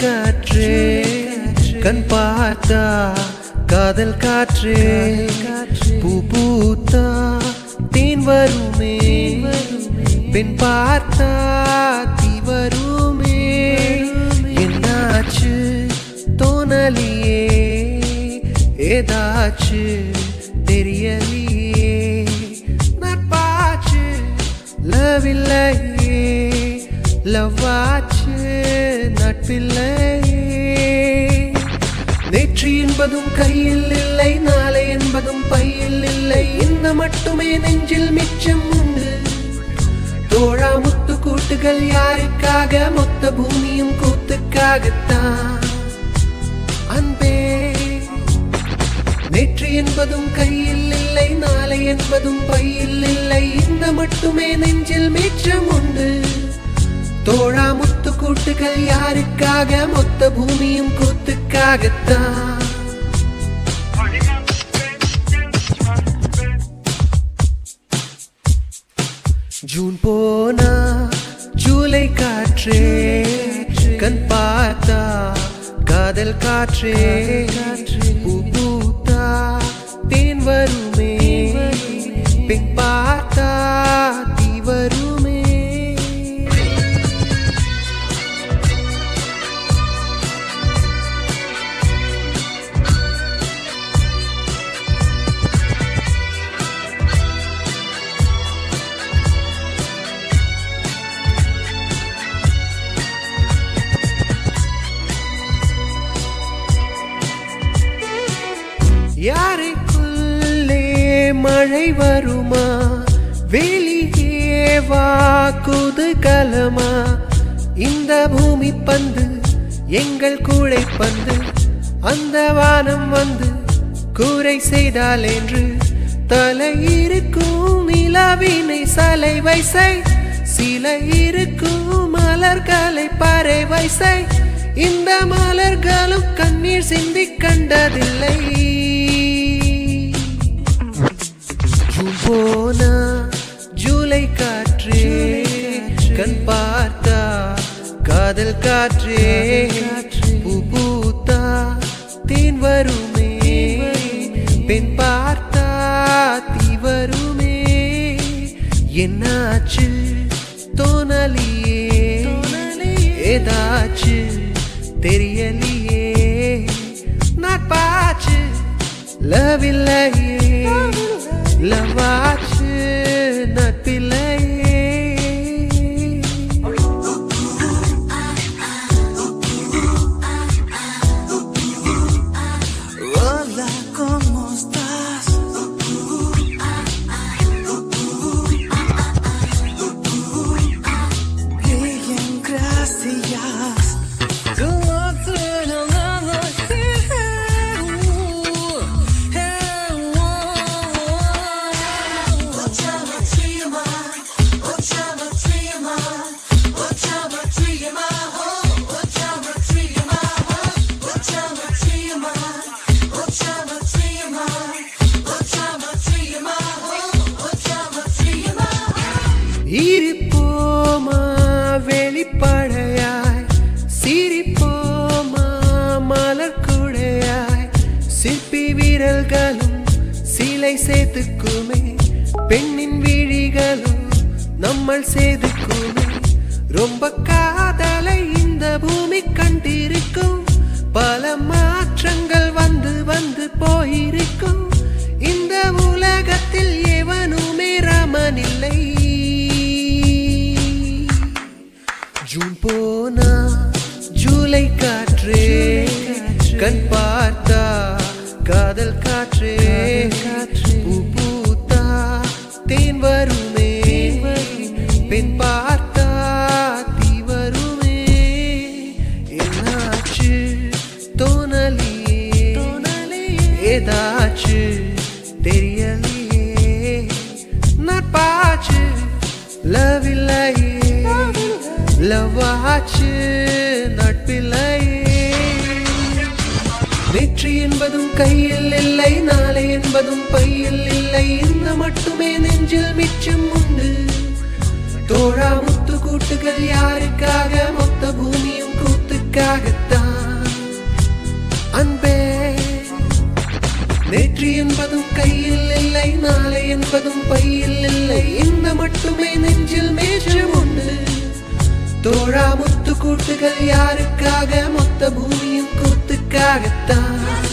காற்றே கண் பார்த்தா காதல் காற்றே பூ பூத்தா தேன் வருமே பெண் பார்த்தா தீ வருமே என்னாச்சு தோணலியே ஏதாச்சு தெரியலையே நட்பாச்சு லவ் இல்லையே லவ் ஆச்சு நட்பில்லையே நேற்று என்பதும் கையில் இல்லை நாளை என்பதும் பையில் இல்லை இந்த மட்டுமே நெஞ்சில் மிச்சம் உண்டு தோழா முத்து கூட்டுகள் யாருக்காக மொத்த பூமியும் கூத்துக்காகத்தான் அன்பே நேற்று என்பதும் கையில் இல்லை நாளை என்பதும் பையில் இல்லை இந்த மட்டுமே நெஞ்சில் மிச்சம் உண்டு தோழா முத்து கூட்டுகள் யாருக்காக மொத்த பூமியும் கூத்துக்காகத்தான் ஜூன் போனா ஜூலை காற்றே கண் பார்த்தா காதல் காற்றே பூ பூத்தா தேன் வருமே பெண் பார்த்தா தீ வருமே யாரைக்குள்ளே மழை வருமா வெளியே வா குதூகலமா இந்த பூமி பந்து எங்கள் கூடை பந்து அந்த வானம் வந்து கூரை செய்தால் என்று தலை இருக்கும் நிலவினை சலை வைசை சிலை இருக்கும் மலர்களை பறை வைசை இந்த மலர்களும் கண்ணீர் சிந்தி கண்டதில்லை ஜூன் போனா ஜூலை காற்றே கண் பார்த்தா காதல் காற்றே பூ பூத்தா தேன் வருமே பெண் பார்த்தா தீ வருமே என்னாச்சு தோணலியே ஏதாச்சு தெரியலையே நட்பாச்சு லவ் இல்லையே லவ் ஆச்சு நட்பில்லையே Hola, ¿cómo estás? Bien, gracias. இருப்போமா வெளிப்படையாய் சிரிப்போமா மலர் கூடையாய் சிற்பி வீரர்களும் சிலை சேர்த்துக்குமே பெண்ணின் விழிகளும் நம்மள் சேர்த்துக்குமே ரொம்ப காதலை இந்த பூமி கண்டிருக்கும் பல மாற்றங்கள் வந்து வந்து போயிருக்கும் இந்த உலகத்தில் எவனுமே ராமனில்லை ஜூன் போனா ஜூலை காற்றே கண் பார்த்தா காதல் காற்றே பூ பூத்தா தேன் வருமே பெண் பார்த்தா தீ வருமே என்னாச்சு தோணலியே ஏதாச்சு தெரியலையே நட்பாச்சு லவ் இல்லையே லவ் ஆச்சு நட்பில்லையே நேற்று என்பதும் கையில் இல்லை நாளை என்பதும் பையில் இல்லை இந்த மட்டுமே நெஞ்சில் மிச்சம் உண்டு தோழா முத்து கூட்டுகள் யாருக்காக மொத்த பூமியும் கூத்துக்காகத்தான் கூட்டுகள் யாருக்காக மொத்த பூமியும் கூத்துக்காகத்தான்